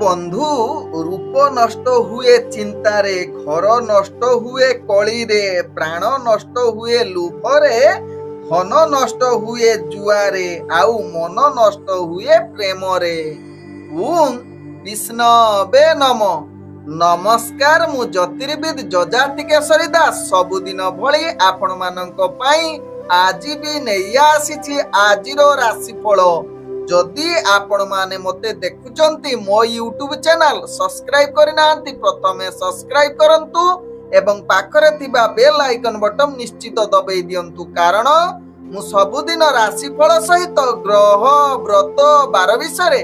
বন্ধু রূপ নষ্ট হুয়ে চিন্তারে, ঘর নষ্ট হুয়ে কলিরে, প্রাণ নষ্ট হুয়ে লুভরে, ধন নষ্ট হুয়ে জুয়ারে, আউ মন নষ্ট হুয়ে প্রেমরে। ওಂ বিষ্ণবে নম। ନମସ୍କାର, ମୁଁ ଜ୍ୟୋତିର୍ବିଦ ଯଜାତି କେଶରୀ ଦାସ ସବୁଦିନ ଭଳି ଆପଣମାନଙ୍କ ପାଇଁ ଆଜି ବି ନେଇ ଆସିଛି ଆଜିର ରାଶିଫଳ। ଯଦି ଆପଣମାନେ ମୋତେ ଦେଖୁଛନ୍ତି ମୋ ୟୁଟ୍ୟୁବ ଚ୍ୟାନେଲ ସବସ୍କ୍ରାଇବ କରିନାହାନ୍ତି, ପ୍ରଥମେ ସବସ୍କ୍ରାଇବ କରନ୍ତୁ ଏବଂ ପାଖରେ ଥିବା ବେଲ ଆଇକନ ବଟନ ନିଶ୍ଚିତ ଦବାଇ ଦିଅନ୍ତୁ, କାରଣ ମୁଁ ସବୁଦିନ ରାଶିଫଳ ସହିତ ଗ୍ରହ ବ୍ରତ ବାର ବିଷୟରେ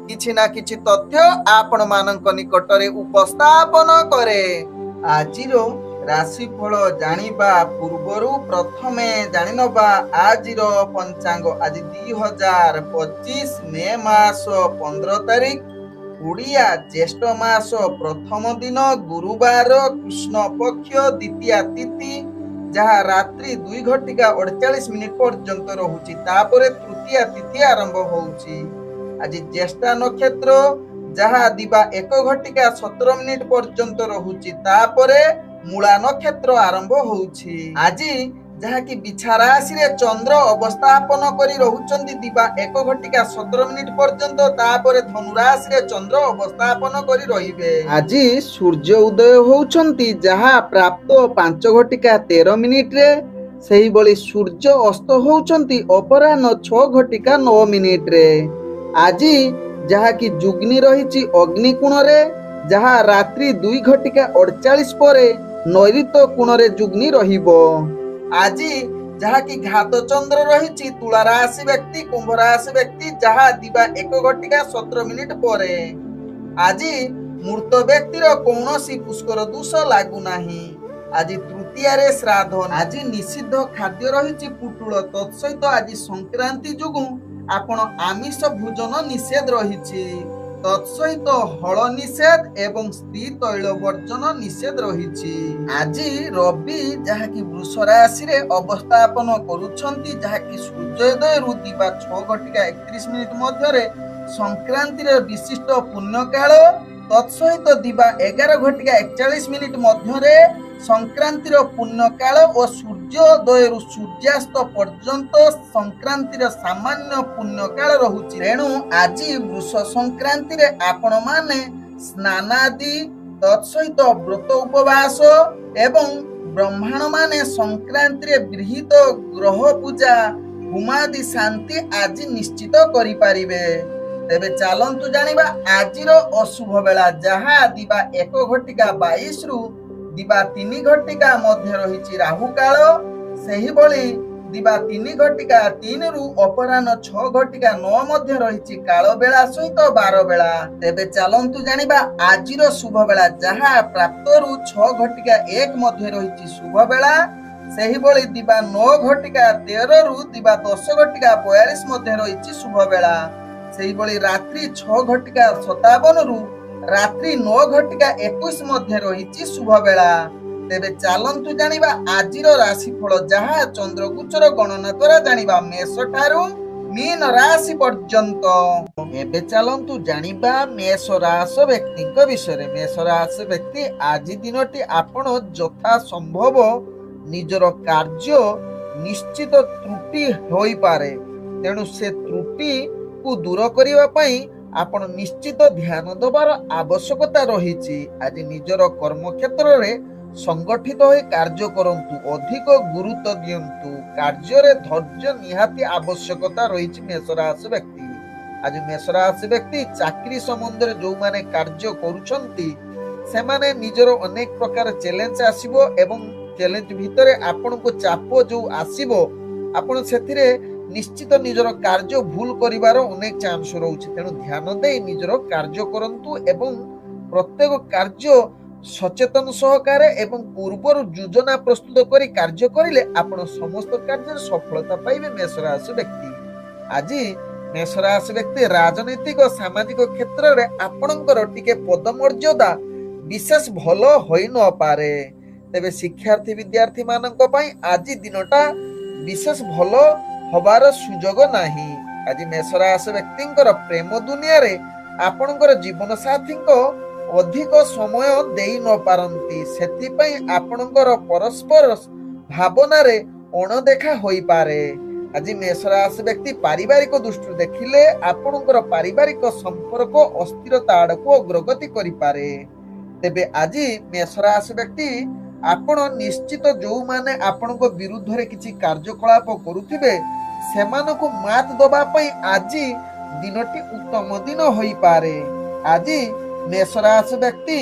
କିଛି ନା କିଛି ତଥ୍ୟ ଆପଣମାନଙ୍କ ନିକଟରେ ଉପସ୍ଥାପନ କରେ। ଆଜିର ରାଶିଫଳ ଜାଣିବା ପୂର୍ବରୁ ପ୍ରଥମେ ଜାଣିନେବା ଆଜିର ପଞ୍ଚାଙ୍ଗ। ଆଜି 2025 ମେ ମାସ 15 ତାରିଖ, ଓଡ଼ିଆ ଜ୍ୟେଷ୍ଠ ମାସ ପ୍ରଥମ ଦିନ, ଗୁରୁବାର, କୃଷ୍ଣ ପକ୍ଷ ଦ୍ୱିତୀୟା ତିଥି, ଯାହା ରାତ୍ରି 2:48 ପର୍ଯ୍ୟନ୍ତ ରହୁଛି। ତାପରେ ତୃତୀୟା ତିଥି ଆରମ୍ଭ ହେଉଛି। ଆଜି ଜ୍ୟେଷ୍ଠା ନକ୍ଷତ୍ର, ଯାହା ଦିବା 1:17 ପର୍ଯ୍ୟନ୍ତ ରହୁଛି। ତାପରେ ମୂଳା ନକ୍ଷତ୍ର ଆରମ୍ଭ ହେଉଛି। ଆଜି ଯାହାକି ବିଛା ରାଶିରେ ଚନ୍ଦ୍ର ଅବସ୍ଥାପନ କରି ରହୁଛନ୍ତି ଦିବା 1:17 ପର୍ଯ୍ୟନ୍ତ। ତାପରେ ଧନୁ ରାଶିରେ ଚନ୍ଦ୍ର ଅବସ୍ଥାପନ କରି ରହିବେ। ଆଜି ସୂର୍ଯ୍ୟ ଉଦୟ ହେଉଛନ୍ତି, ଯାହା ପ୍ରାପ୍ତ 5:13 ସେହିଭଳି ସୂର୍ଯ୍ୟ ଅସ୍ତ ହେଉଛନ୍ତି ଅପରାହ୍ନ 6:09। ଆଜି ଯାହାକି ଯୁଗ୍ନି ରହିଛି ଅଗ୍ନି କୋଣରେ, ଯାହା ରାତ୍ରି 2:48 ପରେ ନୈଋତ୍ୟ କୋଣରେ ଯୁଗ୍ନି ରହିବ। ଆଜି ଯାହାକି ଘାତ ଚନ୍ଦ୍ର ରହିଛି ତୁଳା ରାଶି ବ୍ୟକ୍ତି, କୁମ୍ଭ ରାଶି ବ୍ୟକ୍ତି, ଯାହା ଦିବା 1:17 ପରେ। ଆଜି ମୃତ ବ୍ୟକ୍ତିର କୌଣସି ପୁଷ୍କର ଦୋଷ ଲାଗୁନାହିଁ। ଆଜି ତୃତୀୟାରେ ଶ୍ରାଦ୍ଧ। ଆଜି ନିଷିଦ୍ଧ ଖାଦ୍ୟ ରହିଛି ପୁଟୁଳ। ତତ୍ସହିତ ଆଜି ସଂକ୍ରାନ୍ତି ଯୋଗୁଁ ଆପଣ ଆମିଷ ଭୋଜନ ନିଷେଧ ରହିଛି। ତତ୍ସହିତ ହଳ ନିଷେଧ ଏବଂ ସ୍ତ୍ରୀ ତୈଳ ବର୍ଜନ ନିଷେଧ ରହିଛି। ଆଜି ରବି ଯାହାକି ବୃଷ ରାଶିରେ ଅବସ୍ଥାପନ କରୁଛନ୍ତି, ଯାହାକି ସୂର୍ଯ୍ୟୋଦୟରୁ ଦିବା 6:31 ମଧ୍ୟରେ ସଂକ୍ରାନ୍ତିର ବିଶିଷ୍ଟ ପୁଣ୍ୟକାଳ। ତତ୍ସହିତ ଦିବା 11:41 ମଧ୍ୟରେ ସଂକ୍ରାନ୍ତିର ପୁଣ୍ୟକାଳ ଓ ସୂର୍ଯ୍ୟୋଦୟରୁ ସୂର୍ଯ୍ୟାସ୍ତ ପର୍ଯ୍ୟନ୍ତ ସଂକ୍ରାନ୍ତିର ସାମାନ୍ୟ ପୁଣ୍ୟକାଳ ରହୁଛି। ତେଣୁ ଆଜି ବୃଷ ସଂକ୍ରାନ୍ତିରେ ଆପଣମାନେ ସ୍ନାନାଦି, ତତ୍ସହିତ ବ୍ରତ ଉପବାସ ଏବଂ ବ୍ରାହ୍ମଣ ମାନେ ସଂକ୍ରାନ୍ତିରେ ବିହିତ ଗ୍ରହ ପୂଜା, ହୋମାଦି ଶାନ୍ତି ଆଜି ନିଶ୍ଚିତ କରିପାରିବେ। ତେବେ ଚାଲନ୍ତୁ ଜାଣିବା ଆଜିର ଅଶୁଭ ବେଳା, ଯାହା ଦିବା 1:22 ଦିବା 3:00 ମଧ୍ୟ ରହିଛି ରାହୁ କାଳ। ସେହିଭଳି ଦିବା 3:03 ଅପରାହ୍ନ 6:09 ମଧ୍ୟ ରହିଛି କାଳ ବେଳା ସହିତ ବାର ବେଳା। ତେବେ ଚାଲନ୍ତୁ ଜାଣିବା ଆଜିର ଶୁଭ ବେଳା, ଯାହା ପ୍ରାପ୍ତରୁ 6:01 ମଧ୍ୟ ରହିଛି ଶୁଭ ବେଳା। ସେହିଭଳି ଦିବା 9:13 ଦିବା 10:42 ମଧ୍ୟ ରହିଛି ଶୁଭ ବେଳା। ସେହିଭଳି ରାତ୍ରି 6:57 ରାତ୍ରି 9:21 ମଧ୍ୟ ରହିଛି ଶୁଭ ବେଳା। ତେବେ ଚାଲନ୍ତୁ ଜାଣିବା ଆଜିର ରାଶିଫଳ, ଯାହା ଚନ୍ଦ୍ରଗୋଚର ଗଣନା ଦ୍ୱାରା ଜାଣିବା ମେଷ ଠାରୁ ମୀନ ରାଶି ପର୍ଯ୍ୟନ୍ତ। ଏବେ ଚାଲନ୍ତୁ ଜାଣିବା ମେଷ ରାଶି ବ୍ୟକ୍ତିଙ୍କ ବିଷୟରେ। ମେଷ ରାଶି ବ୍ୟକ୍ତି, ଆଜି ଦିନଟି ଆପଣ ଯଥା ସମ୍ଭବ ନିଜର କାର୍ଯ୍ୟ ନିଶ୍ଚିତ ତ୍ରୁଟି ହୋଇପାରେ, ତେଣୁ ସେ ତ୍ରୁଟିକୁ ଦୂର କରିବା ପାଇଁ ଆପଣ ନିଶ୍ଚିତ ଧ୍ୟାନ ଦେବାର ଆବଶ୍ୟକତା ରହିଛି। ଆଜି ନିଜର କର୍ମକ୍ଷେତ୍ରରେ ସଂଗଠିତ ହୋଇ କାର୍ଯ୍ୟ କରନ୍ତୁ, ଅଧିକ ଗୁରୁତ୍ୱ ଦିଅନ୍ତୁ। କାର୍ଯ୍ୟରେ ଧୈର୍ଯ୍ୟ ନିହାତି ଆବଶ୍ୟକତା ରହିଛି ମେଷ ରାଶି ବ୍ୟକ୍ତି। ଆଜି ମେଷ ରାଶି ବ୍ୟକ୍ତି ଚାକିରି ସମ୍ବନ୍ଧରେ ଯେଉଁମାନେ କାର୍ଯ୍ୟ କରୁଛନ୍ତି, ସେମାନେ ନିଜର ଅନେକ ପ୍ରକାର ଚ୍ୟାଲେଞ୍ଜ ଆସିବ ଏବଂ ଚ୍ୟାଲେଞ୍ଜ ଭିତରେ ଆପଣଙ୍କୁ ଚାପ ଯେଉଁ ଆସିବ, ଆପଣ ସେଥିରେ ନିଶ୍ଚିତ ନିଜର କାର୍ଯ୍ୟ ଭୁଲ କରିବାର ଅନେକ ଚାନ୍ସ ରହୁଛି। ତେଣୁ ଧ୍ୟାନ ଦେଇ ନିଜର କାର୍ଯ୍ୟ କରନ୍ତୁ ଏବଂ ପ୍ରତ୍ୟେକ କାର୍ଯ୍ୟ ସଚେତନ ସହକାରେ ଏବଂ ପୂର୍ବରୁ ଯୋଜନା ପ୍ରସ୍ତୁତ କରି କାର୍ଯ୍ୟ କରିଲେ ଆପଣ ସମସ୍ତ କାର୍ଯ୍ୟରେ ସଫଳତା ପାଇବେ ମେଷ ରାଶି ବ୍ୟକ୍ତି। ଆଜି ମେଷ ରାଶି ବ୍ୟକ୍ତି ରାଜନୈତିକ ସାମାଜିକ କ୍ଷେତ୍ରରେ ଆପଣଙ୍କର ଟିକେ ପଦମର୍ଯ୍ୟାଦା ବିଶେଷ ଭଲ ହୋଇ ନପାରେ। ତେବେ ଶିକ୍ଷାର୍ଥୀ ବିଦ୍ୟାର୍ଥୀ ମାନଙ୍କ ପାଇଁ ଆଜି ଦିନଟା ବିଶେଷ ଭଲ ହବାର ସୁଯୋଗ ନାହିଁ। ଆଜି ମେଷ ରାଶି ବ୍ୟକ୍ତିଙ୍କର ପ୍ରେମ ଦୁନିଆରେ ଆପଣଙ୍କର ଜୀବନ ସାଥୀଙ୍କ ଅଧିକ ସମୟ ଦେଇ ନ ପାରନ୍ତି, ସେଥିପାଇଁ ଆପଣଙ୍କର ପରସ୍ପର ଭାବନାରେ ଅଣଦେଖା ହୋଇପାରେ। ଆଜି ମେଷ ରାଶି ବ୍ୟକ୍ତି ପାରିବାରିକ ଦୃଷ୍ଟିରୁ ଦେଖିଲେ ଆପଣଙ୍କର ପାରିବାରିକ ସମ୍ପର୍କ ଅସ୍ଥିରତା ଆଡ଼କୁ ଅଗ୍ରଗତି କରିପାରେ। ତେବେ ଆଜି ମେଷ ରାଶି ବ୍ୟକ୍ତି ଆପଣ ନିଶ୍ଚିତ ଯେଉଁମାନେ ଆପଣଙ୍କ ବିରୁଦ୍ଧରେ କିଛି କାର୍ଯ୍ୟକଳାପ କରୁଥିବେ ସେମାନଙ୍କୁ ମାତ ଦେବା ପାଇଁ ଆଜି ଦିନଟି ଉତ୍ତମ ଦିନ ହୋଇପାରେ। ଆଜି ମେଷ ରାଶି ବ୍ୟକ୍ତି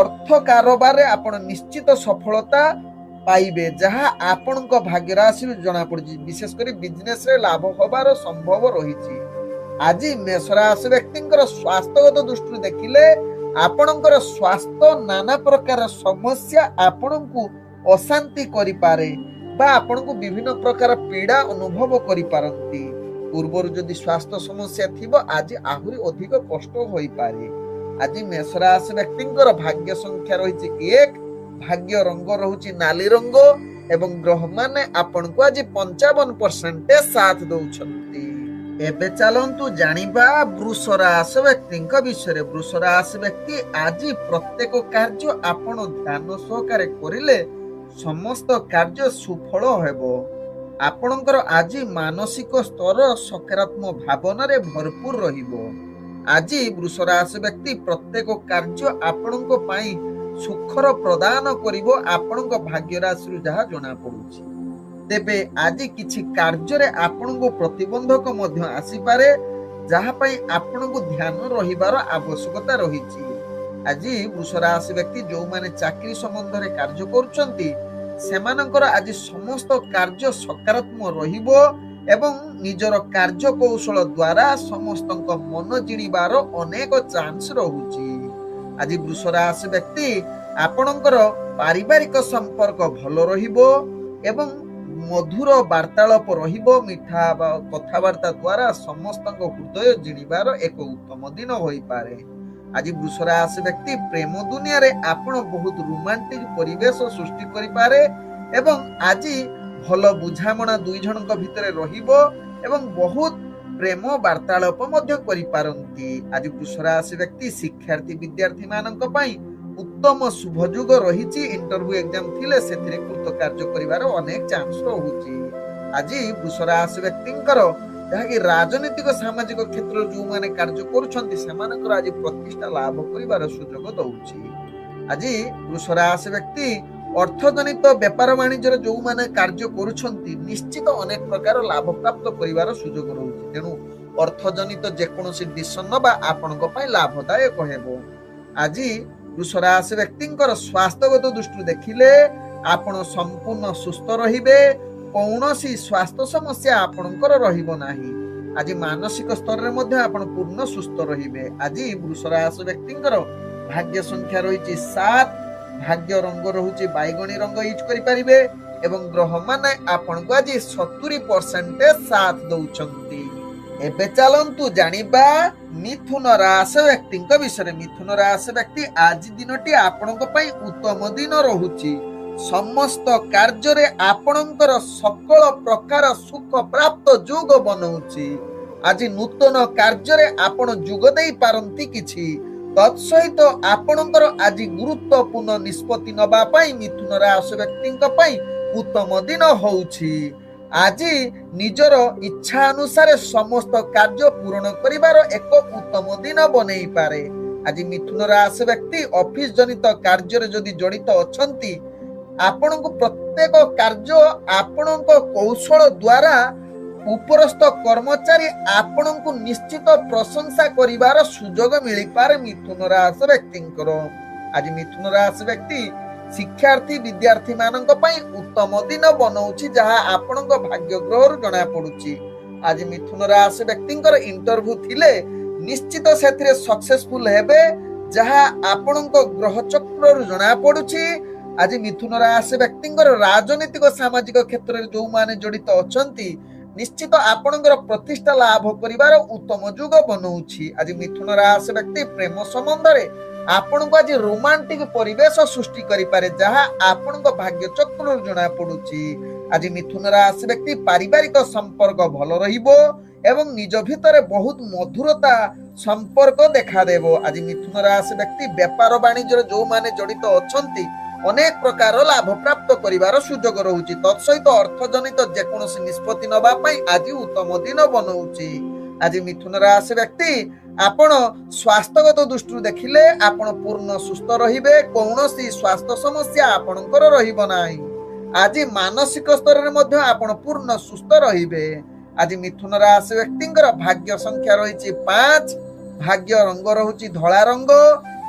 ଅର୍ଥ କାରବାରରେ ଆପଣ ନିଶ୍ଚିତ ସଫଳତା ପାଇବେ, ଯାହା ଆପଣଙ୍କ ଭାଗ୍ୟ ରାଶିରୁ ଜଣାପଡୁଛି। ବିଶେଷ କରି ବିଜନେସରେ ଲାଭ ହେବାର ସମ୍ଭବ ରହିଛି। ଆଜି ମେଷ ରାଶି ବ୍ୟକ୍ତିଙ୍କର ସ୍ୱାସ୍ଥ୍ୟଗତ ଦୃଷ୍ଟିରୁ ଦେଖିଲେ ଆପଣଙ୍କର ସ୍ୱାସ୍ଥ୍ୟ ନାନା ପ୍ରକାର ସମସ୍ୟା ଆପଣଙ୍କୁ ଅଶାନ୍ତି କରିପାରେ ବା ଆପଣଙ୍କୁ ବିଭିନ୍ନ ପ୍ରକାର ପୀଡ଼ା ଅନୁଭବ କରିପାରନ୍ତି। ପୂର୍ବରୁ ଯଦି ସ୍ୱାସ୍ଥ୍ୟ ସମସ୍ୟା ଥିବ ଆଜି ଆହୁରି ଅଧିକ କଷ୍ଟ ହୋଇପାରେ। ଆଜି ମେଷ ରାଶି ବ୍ୟକ୍ତିଙ୍କର ଭାଗ୍ୟ ସଂଖ୍ୟା ରହିଛି 1, ଭାଗ୍ୟ ରଙ୍ଗ ରହୁଛି ନାଲି ରଙ୍ଗ ଏବଂ ଗ୍ରହମାନେ ଆପଣଙ୍କୁ ଆଜି 55% ସାଥ ଦଉଛନ୍ତି। ଏବେ ଚାଲନ୍ତୁ ଜାଣିବା ବୃଷ ରାଶି ବ୍ୟକ୍ତିଙ୍କ ବିଷୟରେ। ବୃଷ ରାଶି ବ୍ୟକ୍ତି ଆଜି ପ୍ରତ୍ୟେକ କାର୍ଯ୍ୟ ଆପଣ ଧ୍ୟାନ ସହକାରେ କରିଲେ ସମସ୍ତ କାର୍ଯ୍ୟ ସୁଫଳ ହେବ। ଆପଣଙ୍କର ଆଜି ମାନସିକ ସ୍ତର ସକାରାତ୍ମକ ଭାବନାରେ ଭରପୁର ରହିବ। ଆଜି ବୃଷ ରାଶି ବ୍ୟକ୍ତି ପ୍ରତ୍ୟେକ କାର୍ଯ୍ୟ ଆପଣଙ୍କ ପାଇଁ ସୁଖର ପ୍ରଦାନ କରିବ ଆପଣଙ୍କ ଭାଗ୍ୟ ରାଶିରୁ ଯାହା ଜଣାପଡୁଛି। ତେବେ ଆଜି କିଛି କାର୍ଯ୍ୟରେ ଆପଣଙ୍କୁ ପ୍ରତିବନ୍ଧକ ମଧ୍ୟ ଆସିପାରେ, ଯାହା ପାଇଁ ଆପଣଙ୍କୁ ଧ୍ୟାନ ରହିବାର ଆବଶ୍ୟକତା ରହିଛି। ଆଜି ବୃଷ ରାଶି ବ୍ୟକ୍ତି ଯେଉଁମାନେ ଚାକିରି ସମ୍ବନ୍ଧରେ କାର୍ଯ୍ୟ କରୁଛନ୍ତି ସେମାନଙ୍କର ଆଜି ସମସ୍ତ କାର୍ଯ୍ୟ ସକାରାତ୍ମକ ରହିବ ଏବଂ ନିଜର କାର୍ଯ୍ୟ କୌଶଳ ଦ୍ୱାରା ସମସ୍ତଙ୍କ ମନ ଜିଣିବାର ଅନେକ ଚାନ୍ସ ରହୁଛି। ଆଜି ବୃଷ ରାଶି ବ୍ୟକ୍ତି ଆପଣଙ୍କର ପାରିବାରିକ ସମ୍ପର୍କ ଭଲ ରହିବ ଏବଂ ମଧୁର ବାର୍ତ୍ତାଳାପ ରହିବ। ମିଠା କଥାବାର୍ତ୍ତା ଦ୍ୱାରା ସମସ୍ତଙ୍କ ହୃଦୟ ଜିଣିବାର ଏକ ଉତ୍ତମ ଦିନ ହୋଇପାରେ। ଆଜି ବୃଷ ରାଶି ବ୍ୟକ୍ତି ପ୍ରେମ ଦୁନିଆରେ ଆପଣ ବହୁତ ରୋମାଣ୍ଟିକ ପରିବେଶ ସୃଷ୍ଟି କରିପାରେ ଏବଂ ଆଜି ଭଲ ବୁଝାମଣା ଦୁଇ ଜଣଙ୍କ ଭିତରେ ରହିବ ଏବଂ ବହୁତ ପ୍ରେମ ବାର୍ତ୍ତାଳାପ ମଧ୍ୟ କରିପାରନ୍ତି। ଆଜି ବୃଷ ରାଶି ବ୍ୟକ୍ତି ଶିକ୍ଷାର୍ଥୀ ବିଦ୍ୟାର୍ଥୀ ମାନଙ୍କ ପାଇଁ ଉତ୍ତମ ଶୁଭ ଯୁଗ ରହିଛି। ଇଣ୍ଟରଭ୍ୟୁ ଏକ୍ଜାମ ଥିଲେ ସେଥିରେ କୃତ କାର୍ଯ୍ୟ କରିବାର ଅନେକ ଚାନ୍ସ ରହୁଛି। ଆଜି ବୃଷ ରାଶି ବ୍ୟକ୍ତିଙ୍କର ଯାହାକି ରାଜନୈତିକ ସାମାଜିକ କ୍ଷେତ୍ରରେ ଯେଉଁମାନେ କାର୍ଯ୍ୟ କରୁଛନ୍ତି ସେମାନଙ୍କର ଆଜି ପ୍ରତିଷ୍ଠା ଲାଭ କରିବାର ସୁଯୋଗ ଦଉଛି। ଆଜି ବୃଷ ରାଶି ବ୍ୟକ୍ତି ଅର୍ଥଜନିତ ବେପାର ବାଣିଜ୍ୟରେ ଯେଉଁମାନେ କାର୍ଯ୍ୟ କରୁଛନ୍ତି ନିଶ୍ଚିତ ଅନେକ ପ୍ରକାର ଲାଭ ପ୍ରାପ୍ତ କରିବାର ସୁଯୋଗ ରହୁଛି। ତେଣୁ ଅର୍ଥଜନିତ ଯେକୌଣସି ଡିସିସନ ନେବା ଆପଣଙ୍କ ପାଇଁ ଲାଭଦାୟକ ହେବ। ଆଜି ବୃଷ ରାଶି ବ୍ୟକ୍ତିଙ୍କର ସ୍ୱାସ୍ଥ୍ୟଗତ ଦୃଷ୍ଟିରୁ ଦେଖିଲେ ଆପଣ ସମ୍ପୂର୍ଣ୍ଣ ସୁସ୍ଥ ରହିବେ, କୌଣସି ସ୍ୱାସ୍ଥ୍ୟ ସମସ୍ୟା ଆପଣଙ୍କର ରହିବ ନାହିଁ। ଆଜି ମାନସିକ ସ୍ତରରେ ମଧ୍ୟ ଆପଣ ପୂର୍ଣ୍ଣ ସୁସ୍ଥ ରହିବେ। ଆଜି ବୃଷ ରାଶି ବ୍ୟକ୍ତିଙ୍କର ଭାଗ୍ୟ ସଂଖ୍ୟା ରହିଛି 7, ଭାଗ୍ୟ ରଙ୍ଗ ରହୁଛି ବାଇଗଣୀ ରଙ୍ଗ ୟୁଜ୍ କରିପାରିବେ ଏବଂ ଗ୍ରହମାନେ ଆପଣଙ୍କୁ ଆଜି 70% ସାଥ ଦଉଛନ୍ତି। ଏବେ ଚାଲନ୍ତୁ ଜାଣିବା ମିଥୁନ ରାଶି ବ୍ୟକ୍ତିଙ୍କ ବିଷୟରେ। ମିଥୁନ ରାଶି ବ୍ୟକ୍ତି ଆଜି ଦିନଟି ଆପଣଙ୍କ ପାଇଁ ଉତ୍ତମ ଦିନ ରହୁଛି। ସମସ୍ତ କାର୍ଯ୍ୟରେ ଆପଣଙ୍କର ସକଳ ପ୍ରକାର ସୁଖ ପ୍ରାପ୍ତ ଯୋଗ ବନଉଛି। ଆଜି ନୂତନ କାର୍ଯ୍ୟରେ ଆପଣ ଯୋଗ ଦେଇ ପାରନ୍ତି କିଛି। ତତ୍ସହିତ ଆପଣଙ୍କର ଆଜି ଗୁରୁତ୍ୱପୂର୍ଣ୍ଣ ନିଷ୍ପତ୍ତି ନେବା ପାଇଁ ମିଥୁନ ରାଶି ବ୍ୟକ୍ତିଙ୍କ ପାଇଁ ଉତ୍ତମ ଦିନ ହେଉଛି। ଆଜି ନିଜର ଇଚ୍ଛା ଅନୁସାରେ ସମସ୍ତ କାର୍ଯ୍ୟ ପୂରଣ କରିବାର ଏକ ଉତ୍ତମ ଦିନ ବନେଇପାରେ। ଆଜି ମିଥୁନ ରାଶି ବ୍ୟକ୍ତି ଅଫିସ ଜନିତ କାର୍ଯ୍ୟରେ ଯଦି ଜଡ଼ିତ ଅଛନ୍ତି ଆପଣଙ୍କୁ ପ୍ରତ୍ୟେକ କାର୍ଯ୍ୟ ଆପଣଙ୍କ କୌଶଳ ଦ୍ୱାରା ଉପରସ୍ଥ କର୍ମଚାରୀ ଆପଣଙ୍କୁ ନିଶ୍ଚିତ ପ୍ରଶଂସା କରିବାର ସୁଯୋଗ ମିଳିପାରେ ମିଥୁନ ରାଶି ବ୍ୟକ୍ତିଙ୍କର। ଆଜି ମିଥୁନ ରାଶି ବ୍ୟକ୍ତି ଶିକ୍ଷାର୍ଥୀ ବିଦ୍ୟାର୍ଥୀ ମାନଙ୍କ ପାଇଁ ଉତ୍ତମ ଦିନ ବନଉଛି, ଯାହା ଆପଣଙ୍କ ଭାଗ୍ୟ ଗ୍ରହରୁ ଜଣା ପଡୁଛି। ଆଜି ମିଥୁନ ରାଶି ବ୍ୟକ୍ତିଙ୍କର ଇଣ୍ଟରଭ୍ୟୁ ଥିଲେ ନିଶ୍ଚିତ ସେଥିରେ ସକ୍ସେସଫୁଲ ହେବେ, ଯାହା ଆପଣଙ୍କ ଗ୍ରହ ଚକ୍ରରୁ ଜଣା ପଡୁଛି। ଆଜି ମିଥୁନ ରାଶି ବ୍ୟକ୍ତିଙ୍କର ରାଜନୈତିକ ସାମାଜିକ କ୍ଷେତ୍ରରେ ଯେଉଁମାନେ ଜଡ଼ିତ ଅଛନ୍ତି ନିଶ୍ଚିତ ଆପଣଙ୍କର ପ୍ରତିଷ୍ଠା ଲାଭ କରିବାର ଉତ୍ତମ ଯୁଗ ବନଉଛି। ଆଜି ମିଥୁନ ରାଶି ବ୍ୟକ୍ତି ପ୍ରେମ ସମ୍ବନ୍ଧରେ ଆପଣଙ୍କୁ ଆଜି ରୋମାଣ୍ଟିକ ପରିବେଶ ସୃଷ୍ଟି କରିପାରେ, ଯାହା ଆପଣଙ୍କ ଭାଗ୍ୟ ଚକ୍ରରୁ ଜଣା ପଡୁଛି। आज मिथुन राशि व्यक्ति पारिवारिक संपर्क भल रहिबो एवं निज भितर बहुत मधुरता संपर्क देखा देबो। आज मिथुन राशि व्यक्ति व्यापार वाणिज्य जो माने जड़ित अछंती अनेक प्रकार लाभ प्राप्त करिवार सुजोग रहुची। तत्सहित अर्थजनित जेकोसी निष्पत्ति नबा पई आज उत्तम दिन बनौची। आज मिथुन राशि व्यक्ति आपण स्वास्थ्यगत दृष्टि देखिले आपण पूर्ण सुस्थ रहिबे, कौनसी स्वास्थ्य समस्या आपणकर रहिबो नाही। आज मानसिक स्तर रे मध्य आपण पूर्ण सुस्थ रहिबे। आज मिथुन राशि व्यक्तिंकर भाग्य संख्या रहिछि 5, भाग्य रंग रहुछि धला रंग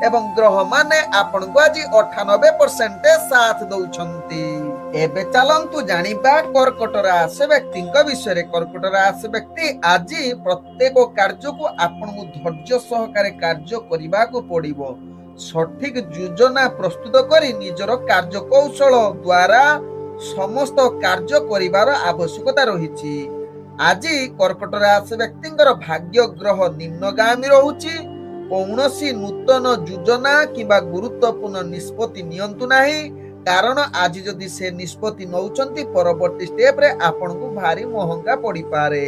एवं ग्रह माने आपण को आज 98% साथ दउछंती। एबे चलंतु जानिबा कर्कट राशि व्यक्तिंक विषय। कर्कट राशि व्यक्ति आज प्रत्येक कार्य को आपण को धैर्य सहकारे कार्य करिबा को पड़िबो। सठिक योजना प्रस्तुत करी निजर कार्य कौशल द्वारा समस्त कार्य करिवार आवश्यकता रहिछि। आज कर्कट राशि व्यक्तिंकर भाग्य ग्रह निम्नगामी रहुछि। कौनसी नूतन योजना किंबा गुरुत्वपूर्ण निष्पत्ति नियंतु नाही, कारण आज जदि से निष्पत्ति नौचंती परवर्ती स्टेप रे आपण को भारी महंगा पड़ी पारे।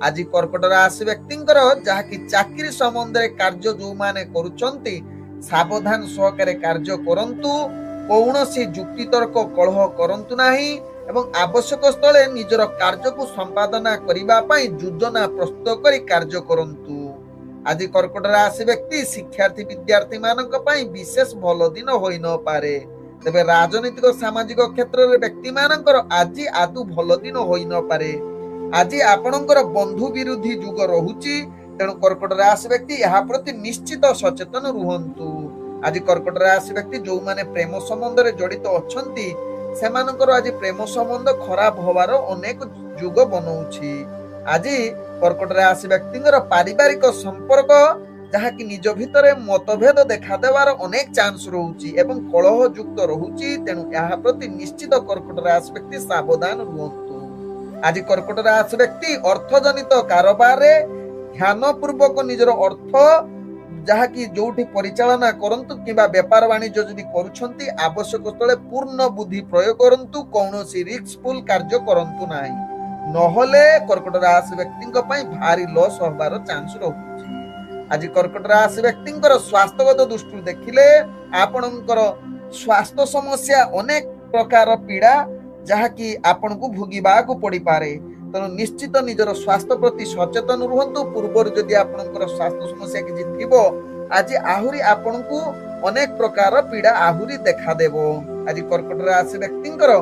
आज कर्कट राशि व्यक्तिंकर जहाँकि चाकरी संबंध रे कार्य जो माने करूचंती सावधान सहकारे कार्य करंतु। कौनसी जुक्ति तर्क कलह करंतु नाही एवं आवश्यक स्थले निजर कार्य को संपादना करिबा पई योजना प्रस्तुत करी कार्य करंतु। आज कर्कट राशि व्यक्ति शिक्षार्थी विद्यार्थी मानक पई विशेष भल दिन होई न पारे। तेबे राजनीतिक सामाजिक क्षेत्र रे व्यक्ति मानकर आज आदु भल दिन होई न पारे। आज आपणकर बंधु विरोधी युग रहुची, तेणु कर्कट राशि व्यक्ति यहा प्रति निश्चित सचेतन रुहंतु। आज कर्कट राशि व्यक्ति जो माने प्रेम संबंध रे जड़ित अछंती सेमानकर आज प्रेम संबंध खराब होवार अनेक युग बनौछि। आज कर्कट राशि व्यक्तिंकर पारिवारिक संपर्क जहाँकि निज भितर मतभेद देखा देवार अनेक चांस रहुछि एवं कलह युक्त रहुछि। तेणु यहा प्रति निश्चित कर्कट राशि व्यक्ति सावधान रुहंतु। आज कर्कट राशि व्यक्ति अर्थजनित कारोबार रे ध्यान पूर्वक निजर अर्थ जहाँकि जोठी परिचालना करंतु किंबा व्यापार वाणिज्य जदि करूछंती आवश्यक स्थले पूर्ण बुद्धि प्रयोग करंतु। कौनसी रिस्कफुल कार्य करंतु नाही, नहले कर्कट राशि व्यक्तिंक पई भारी लॉस होबार चांस रहुछि। आज कर्कट राशि व्यक्तिंकर स्वास्थ्यगत दृष्टि देखिले आपणकर स्वास्थ्य समस्या अनेक प्रकार पीड़ा जहाँकि आपण को भोगिबा को पड़ी पारे। तेणु निश्चित निजर स्वास्थ्य प्रति सचेतन रुहंतु। पूर्व जदि आपणकर स्वास्थ्य समस्या किछि थिबो आज आहुरी आपण को अनेक प्रकार पीड़ा आहुरी देखा देबो। आज कर्कट राशि व्यक्तिंकर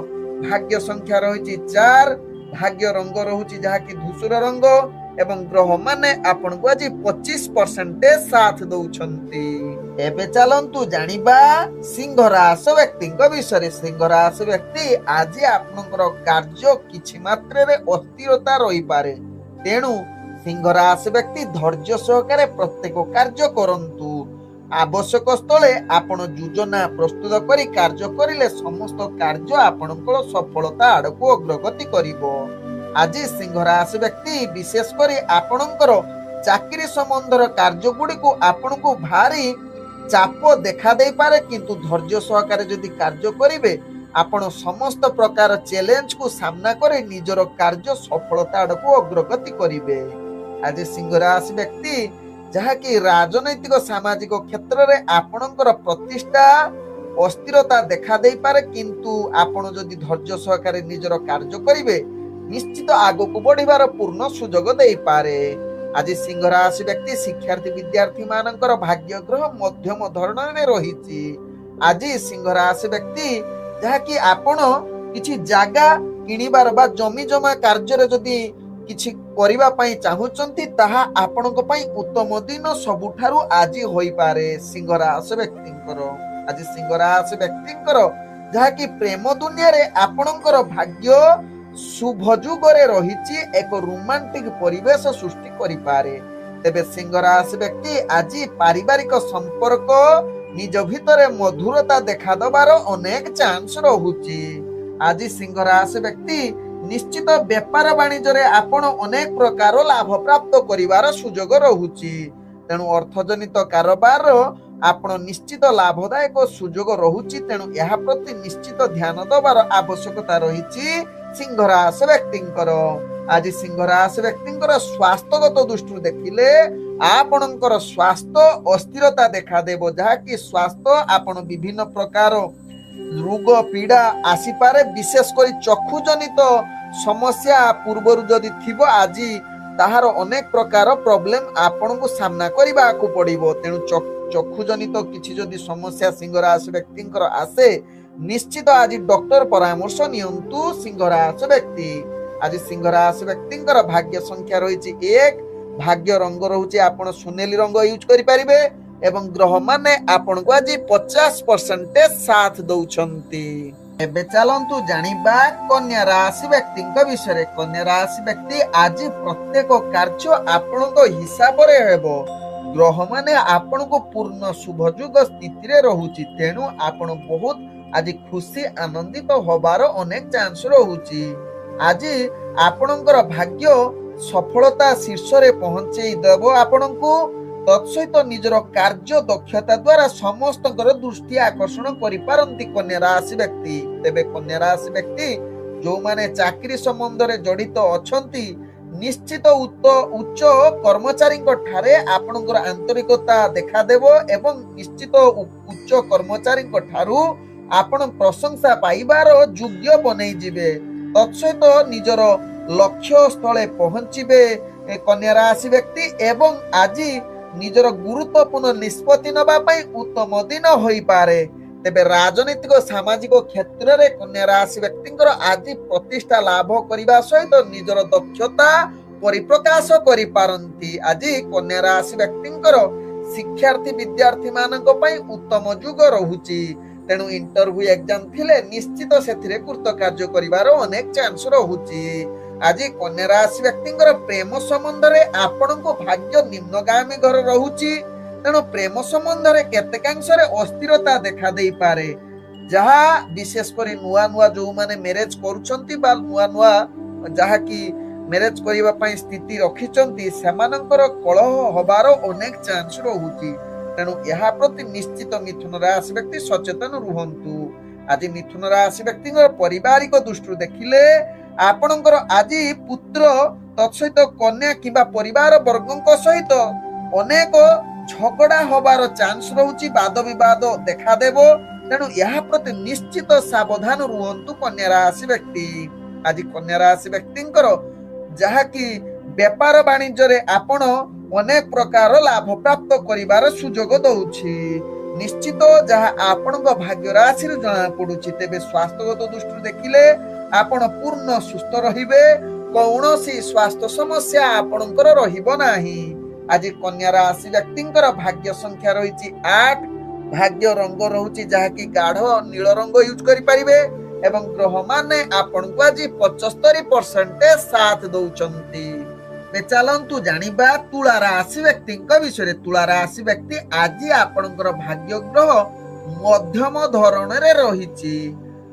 भाग्य संख्या रहिछि 4, भाग्य रंग रहुछि जहाँकि धूसर रंग एवं ग्रह माने आपण को आज 25% साथ दउछंती। एबे चलंतु जानिबा सिंह राशि व्यक्तिंक विषय। सिंह राशि व्यक्ति आज आपनकर कार्य किछि मात्रा रे अस्थिरता रही पारे, तेणु सिंह राशि व्यक्ति धैर्य सहकारे प्रत्येक कार्य करंतु। आवश्यक स्थले आपण योजना प्रस्तुत करी कार्य करिले समस्त कार्य आपनकर सफलता आड़को अग्रगति करिवो। आज सिंह राशि व्यक्ति विशेष करी आपणकर चाकरी संबंधर कार्य गुडी को आपण को भारी चाप देखा दे पारे, किंतु धैर्य सहकारे जदि कार्य करिवे आपण समस्त प्रकार चैलेंज को सामना करे निजर कार्य सफलता आड़को अग्रगति करिवे। आज सिंह राशि व्यक्ति जहाँकि राजनैतिक सामाजिक क्षेत्र रे आपणकर प्रतिष्ठा अस्थिरता देखा दे पारे, किंतु आपण जदि धैर्य सहकारे निजर कार्य करिवे निश्चित आगो को बढ़िबार पूर्ण सुजोग दे पारे। आज सिंह राशि व्यक्ति शिक्षार्थी विद्यार्थी मानकर भाग्य ग्रह मध्यम धरण रे रहिछि। आज सिंह राशि व्यक्ति जहाँकि आपण किछि जागा किनिबार बा जमी जमा कार्य रे जदि किछि करिबा पई चाहुचंती ताहा आपणक पई उत्तम दिन सबुठारु आज होई पारे। सिंह राशि व्यक्तिंकर आज सिंह राशि व्यक्तिंकर जहाँकि प्रेम दुनिया रे आपणकर भाग्य शुभ जुगरे रहिछि, एक रोमांटिक परिवेश सृष्टि करि पारे। तेबे सिंह राशि व्यक्ति आज पारिवारिक संपर्क निज भितरे मधुरता देखा दबार अनेक चांस रहुछि। आज सिंह राशि व्यक्ति निश्चित व्यापार वाणिज्य रे आपण अनेक प्रकार लाभ प्राप्त करिवार सुजोग रहुछि। तेणु अर्थजनित कारोबार आपण निश्चित लाभदायक सुजोग रहुछि। तेणु यहा प्रति निश्चित ध्यान दबार आवश्यकता रहिछि। सिंह राशि व्यक्तिंकर आज सिंह राशि व्यक्तिंकर स्वास्थ्यगत दृष्टि देखिले आपणकर स्वास्थ्य अस्थिरता देखा देबो जहाँकि स्वास्थ्य आपण विभिन्न प्रकार रोग पीड़ा आसीपारे विशेषकर चक्षु जनित समस्या पूर्वर जदि थिबो आज ताहार अनेक प्रकार प्रॉब्लम आपण को सामना करबा को पड़िबो तेणु चक्षु जनित किछि जदि समस्या सिंह राशि व्यक्तिंकर आसे निश्चित आज डॉक्टर परामर्श नियंतु सिंह राशि व्यक्ति आज सिंह राशि व्यक्तिंकर भाग्य संख्या रही 1 भाग्य रंग रहुछि आपण सुनेली रंग यूज करि परिबे एवं ग्रह माने आपण को आज 50% साथ दउछंती। एबे चलंतु जानिबा कन्या राशि व्यक्ति विषय कन्या राशि व्यक्ति आज प्रत्येक कार्य आपण को हिसाब रे हेबो ग्रह माने आपण को पूर्ण शुभयुग स्थिति रे रहुछि तेणु आपण बहुत आज खुशी आनंदित होबार अनेक चांस रहुछि आज आपणकर भाग्य सफलता शीर्ष रे पहुंचे देबो आपणको तत्सहित निजर कार्य दक्षता द्वारा समस्त दृष्टि आकर्षण करिपारंती कन्या राशि व्यक्ति तेबे कन्या राशि व्यक्ति जो माने चाकरी संबंध रे जड़ित अछंती निश्चित उच्च कर्मचारी ठारे आपणकर आंतरिकता देखा देबो एवं निश्चित उच्च कर्मचारी ठारू आपण प्रशंसा पाइबार योग्य बनै जिवे तत्सहित निजर लक्ष्य स्थले पहुंचीबे कन्या राशि व्यक्ति एवं आज निजर गुरुत्वपूर्ण निष्पत्ति नबा पई उत्तम दिन होई पारे तेबे राजनीतिक सामाजिक क्षेत्र रे कन्या राशि व्यक्तिंकर आज प्रतिष्ठा लाभ करिबा सहित निजर दक्षता परिप्रकाश करि पारंती आज कन्या राशि व्यक्तिंकर शिक्षार्थी विद्यार्थी मानक पई उत्तम युग रहुची तेणु इंटरव्यू एग्जाम थिले निश्चित सेथिरे कृत कार्य करिवार अनेक चांस रहुची आज कन्या राशि व्यक्तिंकर प्रेम संबंध रे आपणको भाग्य निम्नगामी घर रहुची तेणु प्रेम संबंध रे केतेकांश रे अस्थिरता देखा देई पारे जहा विशेष करी नुआ नुआ जो माने मैरिज करूछंती बा नुआ नुआ जहा की मैरिज करिवा पई स्थिति रखिचंती सेमानकर कलह होबार अनेक चांस रहुची तेणु यहा प्रति निश्चित मिथुन राशि व्यक्ति सचेतन रुहंतु आज मिथुन राशि व्यक्तिंकर पारिवारिक दृष्टि देखिले आपणकर आज पुत्र तत्सहित कन्या किबा परिवार वर्गक सहित अनेक झगड़ा होबार चांस रहुची वाद विवाद देखा देबो तेणु यहा प्रति निश्चित सावधान रुहंतु कन्या राशि व्यक्ति आज कन्या राशि व्यक्तिंकर जहा कि व्यापार वाणिज्य रे आपण अनेक प्रकार लाभ प्राप्त करिवार सुजोग दउछि निश्चित जहा आपणक भाग्य राशि रे जणा पडुछि तेबे स्वास्थ्यगत दृष्टि देखिले आपण पूर्ण सुस्थ रहिबे कौनसी स्वास्थ्य समस्या आपणकर रहिबो नाही आज कन्या राशि व्यक्तिंकर भाग्य संख्या रहिछि 8 भाग्य रंग रहुछि जहा कि गाढ़ नील रंग यूज करि परिबे एवं ग्रह माने आपणको आज 75% साथ दउचंती चलंतु जानिबा तुला राशि व्यक्ति विषय तुला राशि व्यक्ति आज आपणकर भाग्य ग्रह मध्यम धरण रे रहिछि